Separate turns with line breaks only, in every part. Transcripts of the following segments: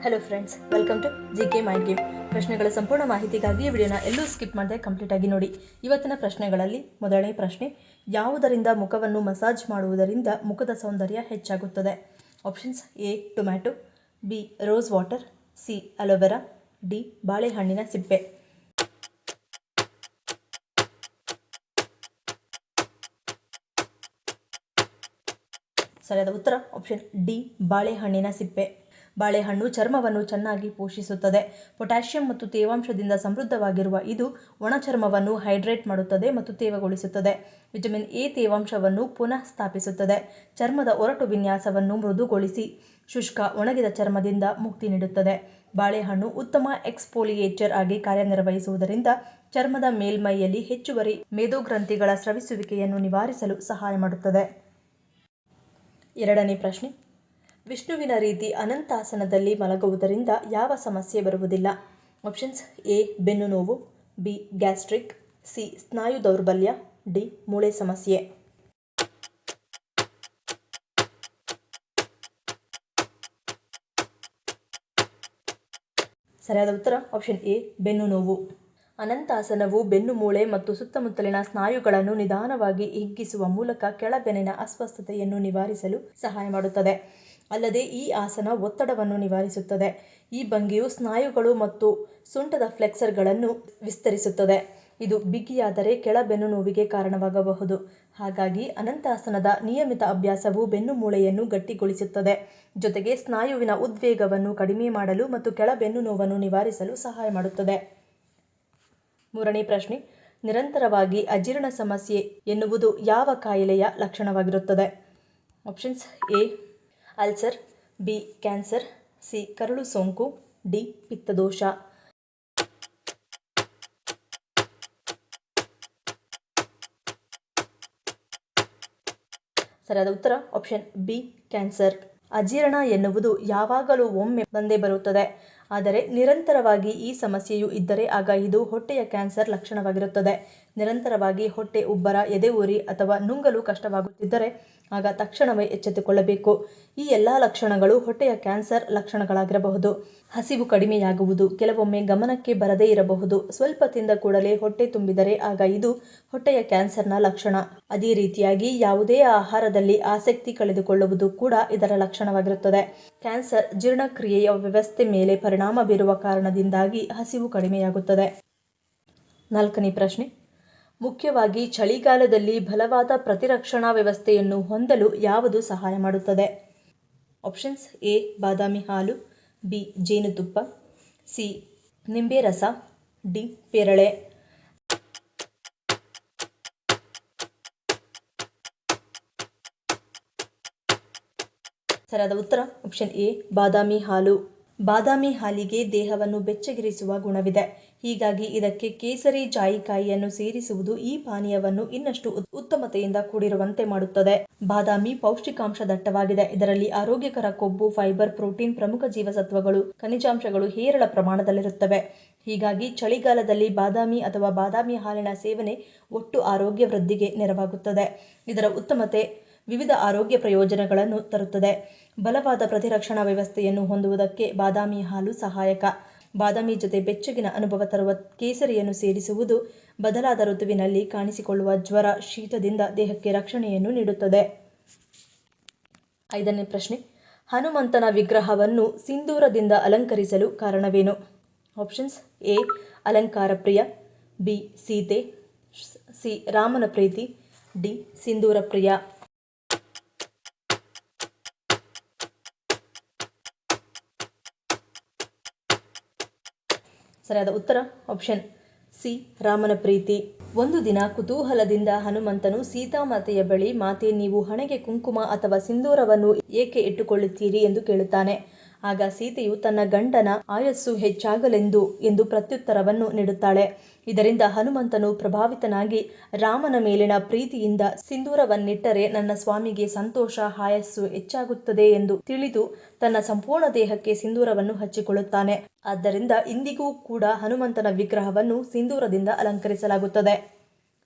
Hello friends, welcome to GK mind game. ಪ್ರಶ್ನೆಗಳ ಸಂಪೂರ್ಣ ಮಾಹಿತಿಗಾಗಿ ಈ ವಿಡಿಯೋನ ಎಲ್ಲೂ ಸ್ಕಿಪ್ ಮಾಡದೆ ಕಂಪ್ಲೀಟ್ ಆಗಿ ನೋಡಿ. ಇವತ್ತಿನ ಪ್ರಶ್ನೆಗಳಲ್ಲಿ ಮೊದಲನೇ ಪ್ರಶ್ನೆ, ಯಾವುದರಿಂದ ಮುಖವನ್ನು ಮಸಾಜ್ ಮಾಡುವುದರಿಂದ ಮುಖದ ಸೌಂದರ್ಯ ಹೆಚ್ಚಾಗುತ್ತದೆ? Options: A tomato, B rose water, C aloe vera, D ಬಾಳೆಹಣ್ಣಿನ ಸಿಪ್ಪೆ. ಸರಿಯಾದ ಉತ್ತರ ಆಪ್ಷನ್ ಡಿ ಬಾಳೆಹಣ್ಣಿನ ಸಿಪ್ಪೆ. ಬಾಳೆಹಣ್ಣು ಚರ್ಮವನ್ನು ಚೆನ್ನಾಗಿ ಪೋಷಿಸುತ್ತದೆ. ಪೊಟ್ಯಾಷಿಯಂ ಮತ್ತು ತೇವಾಂಶದಿಂದ ಸಮೃದ್ಧವಾಗಿರುವ ಇದು ಒಣ ಚರ್ಮವನ್ನು ಹೈಡ್ರೇಟ್ ಮಾಡುತ್ತದೆ ಮತ್ತು ತೇವಗೊಳಿಸುತ್ತದೆ. ವಿಟಮಿನ್ ಎ ತೇವಾಂಶವನ್ನು ಪುನಃ ಸ್ಥಾಪಿಸುತ್ತದೆ. ಚರ್ಮದ ಒರಟು ವಿನ್ಯಾಸವನ್ನು ಮೃದುಗೊಳಿಸಿ ಶುಷ್ಕ ಒಣಗಿದ ಚರ್ಮದಿಂದ ಮುಕ್ತಿ ನೀಡುತ್ತದೆ. ಬಾಳೆಹಣ್ಣು ಉತ್ತಮ ಎಕ್ಸ್ಫೋಲಿಯೇಟರ್ ಆಗಿ ಕಾರ್ಯನಿರ್ವಹಿಸುವುದರಿಂದ ಚರ್ಮದ ಮೇಲ್ಮೈಯಲ್ಲಿ ಹೆಚ್ಚುವರಿ ಮೇದೋಗ್ರಂಥಿಗಳ ಸ್ರವಿಸುವಿಕೆಯನ್ನು ನಿವಾರಿಸಲು ಸಹಾಯ ಮಾಡುತ್ತದೆ. ಎರಡನೇ ಪ್ರಶ್ನೆ, ವಿಷ್ಣುವಿನ ರೀತಿ ಅನಂತಾಸನದಲ್ಲಿ ಮಲಗುವುದರಿಂದ ಯಾವ ಸಮಸ್ಯೆ ಬರುವುದಿಲ್ಲ? ಆಪ್ಷನ್ಸ್: ಎ ಬೆನ್ನು ನೋವು, ಬಿ ಗ್ಯಾಸ್ಟ್ರಿಕ್, ಸಿ ಸ್ನಾಯು ದೌರ್ಬಲ್ಯ, ಡಿ ಮೂಳೆ ಸಮಸ್ಯೆ. ಸರಿಯಾದ ಉತ್ತರ ಆಪ್ಷನ್ ಎ ಬೆನ್ನು ನೋವು. ಅನಂತಾಸನವು ಬೆನ್ನು ಮೂಳೆ ಮತ್ತು ಸುತ್ತಮುತ್ತಲಿನ ಸ್ನಾಯುಗಳನ್ನು ನಿಧಾನವಾಗಿ ಹಿಗ್ಗಿಸುವ ಮೂಲಕ ಕೆಳಬೆನ್ನಿನ ಅಸ್ವಸ್ಥತೆಯನ್ನು ನಿವಾರಿಸಲು ಸಹಾಯ ಮಾಡುತ್ತದೆ. ಅಲ್ಲದೆ ಈ ಆಸನ ಒತ್ತಡವನ್ನು ನಿವಾರಿಸುತ್ತದೆ. ಈ ಭಂಗಿಯು ಸ್ನಾಯುಗಳು ಮತ್ತು ಸೊಂಟದ ಫ್ಲೆಕ್ಸರ್ಗಳನ್ನು ವಿಸ್ತರಿಸುತ್ತದೆ. ಇದು ಬಿಗಿಯಾದರೆ ಕೆಳಬೆನ್ನು ನೋವಿಗೆ ಕಾರಣವಾಗಬಹುದು. ಹಾಗಾಗಿ ಅನಂತಾಸನದ ನಿಯಮಿತ ಅಭ್ಯಾಸವು ಬೆನ್ನು ಮೂಳೆಯನ್ನು ಗಟ್ಟಿಗೊಳಿಸುತ್ತದೆ, ಜೊತೆಗೆ ಸ್ನಾಯುವಿನ ಉದ್ವೇಗವನ್ನು ಕಡಿಮೆ ಮಾಡಲು ಮತ್ತು ಕೆಳಬೆನ್ನು ನೋವನ್ನು ನಿವಾರಿಸಲು ಸಹಾಯ ಮಾಡುತ್ತದೆ. ಮೂರನೇ ಪ್ರಶ್ನೆ, ನಿರಂತರವಾಗಿ ಅಜೀರ್ಣ ಸಮಸ್ಯೆ ಎನ್ನುವುದು ಯಾವ ಕಾಯಿಲೆಯ ಲಕ್ಷಣವಾಗಿರುತ್ತದೆ? Options: A ulcer, B cancer, C ಕರಳು ಸೋಂಕು, ಡಿ ಪಿತ್ತದೋಷ. ಸರಿಯಾದ ಉತ್ತರ ಆಪ್ಷನ್ ಬಿ ಕ್ಯಾನ್ಸರ್. ಅಜೀರ್ಣ ಎನ್ನುವುದು ಯಾವಾಗಲೂ ಒಮ್ಮೆ ಬಂದೇ ಬರುತ್ತದೆ, ಆದರೆ ನಿರಂತರವಾಗಿ ಈ ಸಮಸ್ಯೆಯು ಇದ್ದರೆ ಆಗ ಇದು ಹೊಟ್ಟೆಯ ಕ್ಯಾನ್ಸರ್ ಲಕ್ಷಣವಾಗಿರುತ್ತದೆ. ನಿರಂತರವಾಗಿ ಹೊಟ್ಟೆ ಉಬ್ಬರ, ಎದೆ ಉರಿ ಅಥವಾ ನುಂಗಲು ಕಷ್ಟವಾಗುತ್ತಿದ್ದರೆ ಆಗ ತಕ್ಷಣವೇ ಎಚ್ಚೆತ್ತುಕೊಳ್ಳಬೇಕು. ಈ ಎಲ್ಲ ಲಕ್ಷಣಗಳು ಹೊಟ್ಟೆಯ ಕ್ಯಾನ್ಸರ್ ಲಕ್ಷಣಗಳಾಗಿರಬಹುದು. ಹಸಿವು ಕಡಿಮೆಯಾಗುವುದು ಕೆಲವೊಮ್ಮೆ ಗಮನಕ್ಕೆ ಬರದೇ ಇರಬಹುದು. ಸ್ವಲ್ಪ ತಿಂದ ಕೂಡಲೇ ಹೊಟ್ಟೆ ತುಂಬಿದರೆ ಆಗ ಇದು ಹೊಟ್ಟೆಯ ಕ್ಯಾನ್ಸರ್ನ ಲಕ್ಷಣ. ಅದೇ ರೀತಿಯಾಗಿ ಯಾವುದೇ ಆಹಾರದಲ್ಲಿ ಆಸಕ್ತಿ ಕಳೆದುಕೊಳ್ಳುವುದು ಕೂಡ ಇದರ ಲಕ್ಷಣವಾಗಿರುತ್ತದೆ. ಕ್ಯಾನ್ಸರ್ ಜೀರ್ಣಕ್ರಿಯೆಯ ವ್ಯವಸ್ಥೆ ಮೇಲೆ ಪರಿಣಾಮ ಬೀರುವ ಕಾರಣದಿಂದಾಗಿ ಹಸಿವು ಕಡಿಮೆಯಾಗುತ್ತದೆ. ನಾಲ್ಕನೇ ಪ್ರಶ್ನೆ, ಮುಖ್ಯವಾಗಿ ಚಳಿಗಾಲದಲ್ಲಿ ಬಲವಾದ ಪ್ರತಿರಕ್ಷಣಾ ವ್ಯವಸ್ಥೆಯನ್ನು ಹೊಂದಲು ಯಾವುದು ಸಹಾಯ ಮಾಡುತ್ತದೆ? ಆಪ್ಷನ್ಸ್: ಎ ಬಾದಾಮಿ ಹಾಲು, ಬಿ ಜೇನುತುಪ್ಪ, ಸಿ ನಿಂಬೆ ರಸ, ಡಿ ಪೇರಳೆ. ಸರಿಯಾದ ಉತ್ತರ ಆಪ್ಷನ್ ಎ ಬಾದಾಮಿ ಹಾಲು. ಬಾದಾಮಿ ಹಾಲಿಗೆ ದೇಹವನ್ನು ಬೆಚ್ಚಗಿರಿಸುವ ಗುಣವಿದೆ. ಹೀಗಾಗಿ ಇದಕ್ಕೆ ಕೇಸರಿ ಜಾಯಿಕಾಯಿಯನ್ನು ಸೇರಿಸುವುದು ಈ ಪಾನೀಯವನ್ನು ಇನ್ನಷ್ಟು ಉತ್ತಮತೆಯಿಂದ ಕೂಡಿರುವಂತೆ ಮಾಡುತ್ತದೆ. ಬಾದಾಮಿ ಪೌಷ್ಟಿಕಾಂಶ ದಟ್ಟವಾಗಿದೆ. ಇದರಲ್ಲಿ ಆರೋಗ್ಯಕರ ಕೊಬ್ಬು, ಫೈಬರ್, ಪ್ರೋಟೀನ್, ಪ್ರಮುಖ ಜೀವಸತ್ವಗಳು, ಖನಿಜಾಂಶಗಳು ಹೇರಳ ಪ್ರಮಾಣದಲ್ಲಿರುತ್ತವೆ. ಹೀಗಾಗಿ ಚಳಿಗಾಲದಲ್ಲಿ ಬಾದಾಮಿ ಅಥವಾ ಬಾದಾಮಿ ಹಾಲಿನ ಸೇವನೆ ಒಟ್ಟು ಆರೋಗ್ಯ ವೃದ್ಧಿಗೆ ನೆರವಾಗುತ್ತದೆ. ಇದರ ಉತ್ತಮತೆ ವಿವಿಧ ಆರೋಗ್ಯ ಪ್ರಯೋಜನಗಳನ್ನು ತರುತ್ತದೆ. ಬಲವಾದ ಪ್ರತಿರಕ್ಷಣಾ ವ್ಯವಸ್ಥೆಯನ್ನು ಹೊಂದುವುದಕ್ಕೆ ಬಾದಾಮಿ ಹಾಲು ಸಹಾಯಕ. ಬಾದಾಮಿ ಜೊತೆ ಬೆಚ್ಚಗಿನ ಅನುಭವ ತರುವ ಕೇಸರಿಯನ್ನು ಸೇರಿಸುವುದು ಬದಲಾದ ಋತುವಿನಲ್ಲಿ ಕಾಣಿಸಿಕೊಳ್ಳುವ ಜ್ವರ, ಶೀತದಿಂದ ದೇಹಕ್ಕೆ ರಕ್ಷಣೆಯನ್ನು ನೀಡುತ್ತದೆ. ಐದನೇ ಪ್ರಶ್ನೆ, ಹನುಮಂತನ ವಿಗ್ರಹವನ್ನು ಸಿಂಧೂರದಿಂದ ಅಲಂಕರಿಸಲು ಕಾರಣವೇನು? ಆಪ್ಷನ್ಸ್: ಎ ಅಲಂಕಾರ ಪ್ರಿಯ, ಬಿ ಸೀತೆ, ಸಿ ರಾಮನ ಪ್ರೀತಿ, ಡಿ ಸಿಂಧೂರ ಪ್ರಿಯ. ಸರಿಯಾದ ಉತ್ತರ ಆಪ್ಷನ್ ಸಿ ರಾಮನ ಪ್ರೀತಿ. ಒಂದು ದಿನ ಕುತೂಹಲದಿಂದ ಹನುಮಂತನು ಸೀತಾಮಾತೆಯ ಬಳಿ, ಮಾತೆ, ನೀವು ಹಣೆಗೆ ಕುಂಕುಮ ಅಥವಾ ಸಿಂಧೂರವನ್ನು ಏಕೆ ಇಟ್ಟುಕೊಳ್ಳುತ್ತೀರಿ ಎಂದು ಕೇಳುತ್ತಾನೆ. ಆಗ ಸೀತೆಯು ತನ್ನ ಗಂಡನ ಆಯಸ್ಸು ಹೆಚ್ಚಾಗಲೆಂದು ಎಂದು ಪ್ರತ್ಯುತ್ತರವನ್ನು ನೀಡುತ್ತಾಳೆ. ಇದರಿಂದ ಹನುಮಂತನು ಪ್ರಭಾವಿತನಾಗಿ ರಾಮನ ಮೇಲಿನ ಪ್ರೀತಿಯಿಂದ ಸಿಂಧೂರವನ್ನಿಟ್ಟರೆ ನನ್ನ ಸ್ವಾಮಿಗೆ ಸಂತೋಷ, ಆಯಸ್ಸು ಹೆಚ್ಚಾಗುತ್ತದೆ ಎಂದು ತಿಳಿದು ತನ್ನ ಸಂಪೂರ್ಣ ದೇಹಕ್ಕೆ ಸಿಂಧೂರವನ್ನು ಹಚ್ಚಿಕೊಳ್ಳುತ್ತಾನೆ. ಆದ್ದರಿಂದ ಇಂದಿಗೂ ಕೂಡ ಹನುಮಂತನ ವಿಗ್ರಹವನ್ನು ಸಿಂಧೂರದಿಂದ ಅಲಂಕರಿಸಲಾಗುತ್ತದೆ.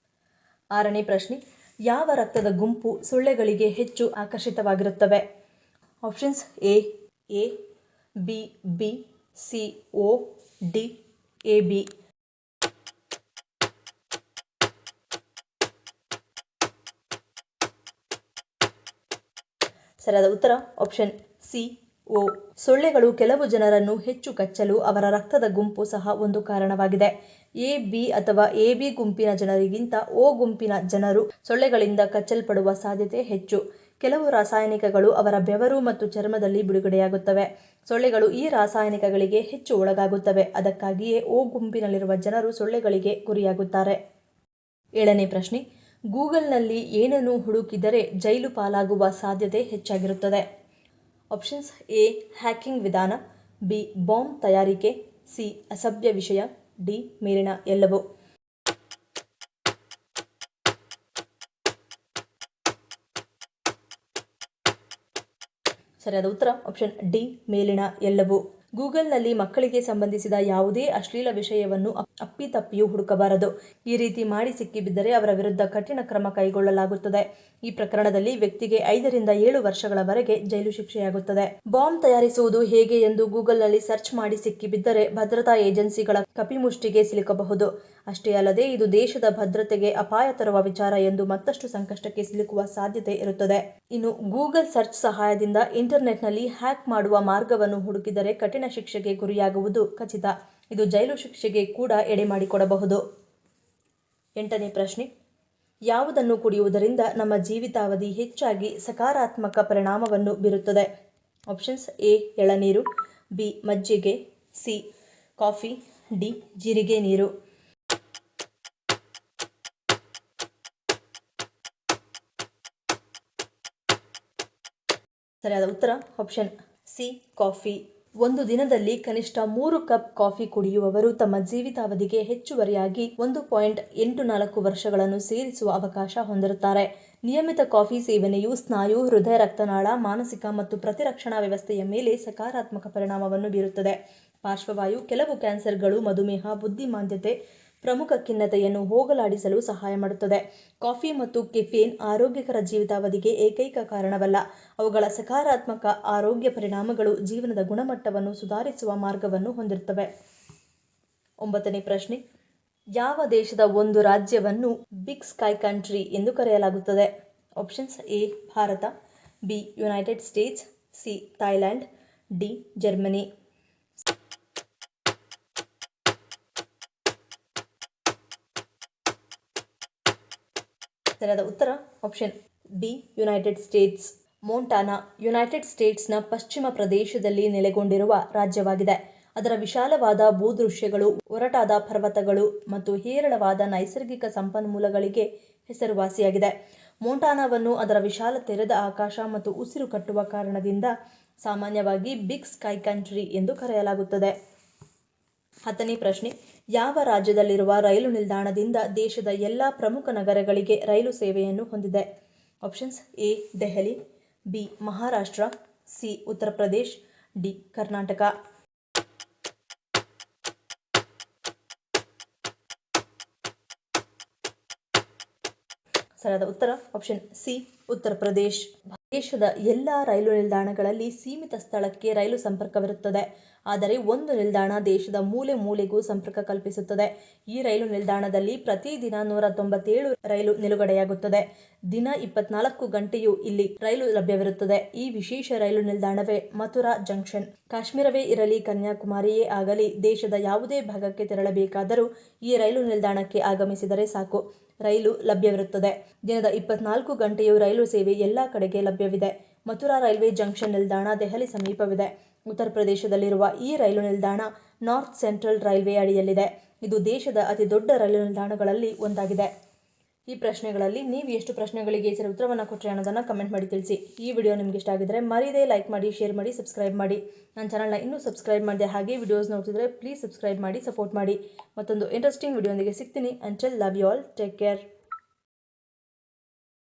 ಆರನೇ ಪ್ರಶ್ನೆ, ಯಾವ ರಕ್ತದ ಗುಂಪು ಸೊಳ್ಳೆಗಳಿಗೆ ಹೆಚ್ಚು ಆಕರ್ಷಿತವಾಗಿರುತ್ತವೆ? Options: A B B, C O, D A B. ಸರಿಯಾದ ಉತ್ತರ ಆಪ್ಷನ್ ಸಿ ಓ. ಸೊಳ್ಳೆಗಳು ಕೆಲವು ಜನರನ್ನು ಹೆಚ್ಚು ಕಚ್ಚಲು ಅವರ ರಕ್ತದ ಗುಂಪು ಸಹ ಒಂದು ಕಾರಣವಾಗಿದೆ. ಎ ಬಿ ಅಥವಾ ಎ ಬಿ ಗುಂಪಿನ ಜನರಿಗಿಂತ ಓ ಗುಂಪಿನ ಜನರು ಸೊಳ್ಳೆಗಳಿಂದ ಕಚ್ಚಲ್ಪಡುವ ಸಾಧ್ಯತೆ ಹೆಚ್ಚು. ಕೆಲವು ರಾಸಾಯನಿಕಗಳು ಅವರ ಬೆವರು ಮತ್ತು ಚರ್ಮದಲ್ಲಿ ಬಿಡುಗಡೆಯಾಗುತ್ತವೆ. ಸೊಳ್ಳೆಗಳು ಈ ರಾಸಾಯನಿಕಗಳಿಗೆ ಹೆಚ್ಚು ಒಳಗಾಗುತ್ತವೆ. ಅದಕ್ಕಾಗಿಯೇ ಓ ಗುಂಪಿನಲ್ಲಿರುವ ಜನರು ಸೊಳ್ಳೆಗಳಿಗೆ ಗುರಿಯಾಗುತ್ತಾರೆ. 7ನೇ ಪ್ರಶ್ನೆ. ಗೂಗಲ್ನಲ್ಲಿ ಏನನ್ನು ಹುಡುಕಿದರೆ ಜೈಲು ಪಾಲಾಗುವ ಸಾಧ್ಯತೆ ಹೆಚ್ಚಾಗಿರುತ್ತದೆ? ಆಪ್ಷನ್ಸ್ ಎ ಹ್ಯಾಕಿಂಗ್ ವಿಧಾನ, ಬಿ ಬಾಂಬ್ ತಯಾರಿಕೆ, ಸಿ ಅಸಭ್ಯ ವಿಷಯ, ಡಿ ಮೇಲಿನ ಎಲ್ಲವೂ. ಸರಿಯಾದ ಉತ್ತರ ಆಪ್ಷನ್ ಡಿ ಮೇಲಿನ ಎಲ್ಲವೂ. ಗೂಗಲ್ನಲ್ಲಿ ಮಕ್ಕಳಿಗೆ ಸಂಬಂಧಿಸಿದ ಯಾವುದೇ ಅಶ್ಲೀಲ ವಿಷಯವನ್ನು ಅಪ್ಪಿತಪ್ಪಿಯೂ ಹುಡುಕಬಾರದು. ಈ ರೀತಿ ಮಾಡಿ ಸಿಕ್ಕಿಬಿದ್ದರೆ ಅವರ ವಿರುದ್ಧ ಕಠಿಣ ಕ್ರಮ ಕೈಗೊಳ್ಳಲಾಗುತ್ತದೆ. ಈ ಪ್ರಕರಣದಲ್ಲಿ ವ್ಯಕ್ತಿಗೆ 5 ರಿಂದ 7 ವರ್ಷಗಳವರೆಗೆ ಜೈಲು ಶಿಕ್ಷೆಯಾಗುತ್ತದೆ. ಬಾಂಬ್ ತಯಾರಿಸುವುದು ಹೇಗೆ ಎಂದು ಗೂಗಲ್ನಲ್ಲಿ ಸರ್ಚ್ ಮಾಡಿ ಸಿಕ್ಕಿಬಿದ್ದರೆ ಭದ್ರತಾ ಏಜೆನ್ಸಿಗಳ ಕಪಿಮುಷ್ಟಿಗೆ ಸಿಲುಕಬಹುದು. ಅಷ್ಟೇ ಅಲ್ಲದೆ ಇದು ದೇಶದ ಭದ್ರತೆಗೆ ಅಪಾಯ ತರುವ ವಿಚಾರ ಎಂದು ಮತ್ತಷ್ಟು ಸಂಕಷ್ಟಕ್ಕೆ ಸಿಲುಕುವ ಸಾಧ್ಯತೆ ಇರುತ್ತದೆ. ಇನ್ನು ಗೂಗಲ್ ಸರ್ಚ್ ಸಹಾಯದಿಂದ ಇಂಟರ್ನೆಟ್ನಲ್ಲಿ ಹ್ಯಾಕ್ ಮಾಡುವ ಮಾರ್ಗವನ್ನು ಹುಡುಕಿದರೆ ಕಠಿಣ ಶಿಕ್ಷೆಗೆ ಗುರಿಯಾಗುವುದು ಖಚಿತ. ಇದು ಜೈಲು ಶಿಕ್ಷೆಗೆ ಕೂಡ ಎಡೆಮಾಡಿಕೊಡಬಹುದು. 8ನೇ ಪ್ರಶ್ನೆ. ಯಾವುದನ್ನು ಕುಡಿಯುವುದರಿಂದ ನಮ್ಮ ಜೀವಿತಾವಧಿ ಹೆಚ್ಚಾಗಿ ಸಕಾರಾತ್ಮಕ ಪರಿಣಾಮವನ್ನು ಬೀರುತ್ತದೆ? ಆಪ್ಷನ್ಸ್ ಎ ಎಳನೀರು, ಬಿ ಮಜ್ಜಿಗೆ, ಸಿ ಕಾಫಿ, ಡಿ ಜೀರಿಗೆ ನೀರು. ಸರಿಯಾದ ಉತ್ತರ ಆಪ್ಷನ್ ಸಿ ಕಾಫಿ. ಒಂದು ದಿನದಲ್ಲಿ ಕನಿಷ್ಠ 3 ಕಪ್ ಕಾಫಿ ಕುಡಿಯುವವರು ತಮ್ಮ ಜೀವಿತಾವಧಿಗೆ ಹೆಚ್ಚುವರಿಯಾಗಿ 1.84 ವರ್ಷಗಳನ್ನು ಸೇರಿಸುವ ಅವಕಾಶ ಹೊಂದಿರುತ್ತಾರೆ. ನಿಯಮಿತ ಕಾಫಿ ಸೇವನೆಯು ಸ್ನಾಯು, ಹೃದಯ ರಕ್ತನಾಳ, ಮಾನಸಿಕ ಮತ್ತು ಪ್ರತಿರಕ್ಷಣಾ ವ್ಯವಸ್ಥೆಯ ಮೇಲೆ ಸಕಾರಾತ್ಮಕ ಪರಿಣಾಮವನ್ನು ಬೀರುತ್ತದೆ. ಪಾರ್ಶ್ವವಾಯು, ಕೆಲವು ಕ್ಯಾನ್ಸರ್ಗಳು, ಮಧುಮೇಹ, ಬುದ್ಧಿಮಾಂದ್ಯತೆ, ಪ್ರಮುಖ ಖಿನ್ನತೆಯನ್ನು ಹೋಗಲಾಡಿಸಲು ಸಹಾಯ ಮಾಡುತ್ತದೆ. ಕಾಫಿ ಮತ್ತು ಕೆಫೀನ್ ಆರೋಗ್ಯಕರ ಜೀವಿತಾವಧಿಗೆ ಏಕೈಕ ಕಾರಣವಲ್ಲ. ಅವುಗಳ ಸಕಾರಾತ್ಮಕ ಆರೋಗ್ಯ ಪರಿಣಾಮಗಳು ಜೀವನದ ಗುಣಮಟ್ಟವನ್ನು ಸುಧಾರಿಸುವ ಮಾರ್ಗವನ್ನು ಹೊಂದಿರುತ್ತವೆ. 9ನೇ ಪ್ರಶ್ನೆ. ಯಾವ ದೇಶದ ಒಂದು ರಾಜ್ಯವನ್ನು ಬಿಗ್ ಸ್ಕೈ ಕಂಟ್ರಿ ಎಂದು ಕರೆಯಲಾಗುತ್ತದೆ? ಆಪ್ಷನ್ಸ್ ಎ ಭಾರತ, B United States, C Thailand, D Germany. ಸರಿಯಾದ ಉತ್ತರ option B United States. Montana United ಸ್ಟೇಟ್ಸ್ನ ಪಶ್ಚಿಮ ಪ್ರದೇಶದಲ್ಲಿ ನೆಲೆಗೊಂಡಿರುವ ರಾಜ್ಯವಾಗಿದೆ. ಅದರ ವಿಶಾಲವಾದ ಭೂದೃಶ್ಯಗಳು, ಒರಟಾದ ಪರ್ವತಗಳು ಮತ್ತು ಹೇರಳವಾದ ನೈಸರ್ಗಿಕ ಸಂಪನ್ಮೂಲಗಳಿಗೆ ಹೆಸರುವಾಸಿಯಾಗಿದೆ. ಮೊಂಟಾನಾವನ್ನು ಅದರ ವಿಶಾಲ ತೆರೆದ ಆಕಾಶ ಮತ್ತು ಉಸಿರು ಕಟ್ಟುವ ಕಾರಣದಿಂದ ಸಾಮಾನ್ಯವಾಗಿ ಬಿಗ್ ಸ್ಕೈ ಕಂಟ್ರಿ ಎಂದು ಕರೆಯಲಾಗುತ್ತದೆ. 10ನೇ ಪ್ರಶ್ನೆ. ಯಾವ ರಾಜ್ಯದಲ್ಲಿರುವ ರೈಲು ನಿಲ್ದಾಣದಿಂದ ದೇಶದ ಎಲ್ಲ ಪ್ರಮುಖ ನಗರಗಳಿಗೆ ರೈಲು ಸೇವೆಯನ್ನು ಹೊಂದಿದೆ? Options A Delhi, B Maharashtra, C Uttar Pradesh, D Karnataka. ಸರಿಯಾದ ಉತ್ತರ ಆಪ್ಷನ್ ಸಿ ಉತ್ತರ ಪ್ರದೇಶ್. ದೇಶದ ಎಲ್ಲ ರೈಲು ನಿಲ್ದಾಣಗಳಲ್ಲಿ ಸೀಮಿತ ಸ್ಥಳಕ್ಕೆ ರೈಲು ಸಂಪರ್ಕವಿರುತ್ತದೆ. ಆದರೆ ಒಂದು ನಿಲ್ದಾಣ ದೇಶದ ಮೂಲೆ ಮೂಲೆಗೂ ಸಂಪರ್ಕ ಕಲ್ಪಿಸುತ್ತದೆ. ಈ ರೈಲು ನಿಲ್ದಾಣದಲ್ಲಿ ಪ್ರತಿದಿನ 197 ರೈಲು ನಿಲುಗಡೆಯಾಗುತ್ತದೆ. ದಿನ 24 ಗಂಟೆಯೂ ಇಲ್ಲಿ ರೈಲು ಲಭ್ಯವಿರುತ್ತದೆ. ಈ ವಿಶೇಷ ರೈಲು ನಿಲ್ದಾಣವೇ ಮಥುರಾ ಜಂಕ್ಷನ್. ಕಾಶ್ಮೀರವೇ ಇರಲಿ, ಕನ್ಯಾಕುಮಾರಿಯೇ ಆಗಲಿ, ದೇಶದ ಯಾವುದೇ ಭಾಗಕ್ಕೆ ತೆರಳಬೇಕಾದರೂ ಈ ರೈಲು ನಿಲ್ದಾಣಕ್ಕೆ ಆಗಮಿಸಿದರೆ ಸಾಕು, ರೈಲು ಲಭ್ಯವಿರುತ್ತದೆ. ದಿನದ 24 ಗಂಟೆಯೂ ರೈಲು ಸೇವೆ ಎಲ್ಲ ಕಡೆಗೆ ಲಭ್ಯವಿದೆ. ಮಥುರಾ ರೈಲ್ವೆ ಜಂಕ್ಷನ್ ನಿಲ್ದಾಣ ದೆಹಲಿ ಸಮೀಪವಿದೆ. ಉತ್ತರ ಪ್ರದೇಶದಲ್ಲಿರುವ ಈ ರೈಲು ನಿಲ್ದಾಣ ನಾರ್ತ್ ಸೆಂಟ್ರಲ್ ರೈಲ್ವೆ ಅಡಿಯಲ್ಲಿದೆ. ಇದು ದೇಶದ ಅತಿ ದೊಡ್ಡ ರೈಲು ನಿಲ್ದಾಣಗಳಲ್ಲಿ ಒಂದಾಗಿದೆ. ಈ ಪ್ರಶ್ನೆಗಳಲ್ಲಿ ನೀವು ಎಷ್ಟು ಪ್ರಶ್ನೆಗಳಿಗೆ ಸರಿ ಉತ್ತರವನ್ನು ಕೊಟ್ಟರೆ ಅನ್ನೋದನ್ನು ಕಮೆಂಟ್ ಮಾಡಿ ತಿಳಿಸಿ. ಈ ವಿಡಿಯೋ ನಿಮಗೆ ಇಷ್ಟ ಆಗಿದ್ದರೆ ಮರೀದೇ ಲೈಕ್ ಮಾಡಿ, ಶೇರ್ ಮಾಡಿ, ಸಬ್ಸ್ಕ್ರೈಬ್ ಮಾಡಿ. ನನ್ನ ಚಾನಲ್ನ ಇನ್ನೂ ಸಬ್ಸ್ಕ್ರೈಬ್ ಮಾಡಿದೆ ಹಾಗೆ ವಿಡಿಯೋಸ್ ನೋಡ್ತಿದ್ರೆ ಪ್ಲೀಸ್ ಸಬ್ಸ್ಕ್ರೈಬ್ ಮಾಡಿ, ಸಪೋರ್ಟ್ ಮಾಡಿ. ಮತ್ತೊಂದು ಇಂಟ್ರೆಸ್ಟಿಂಗ್ ವಿಡಿಯೋಂದಿಗೆ ಸಿಗ್ತೀನಿ. Until love you all, take care.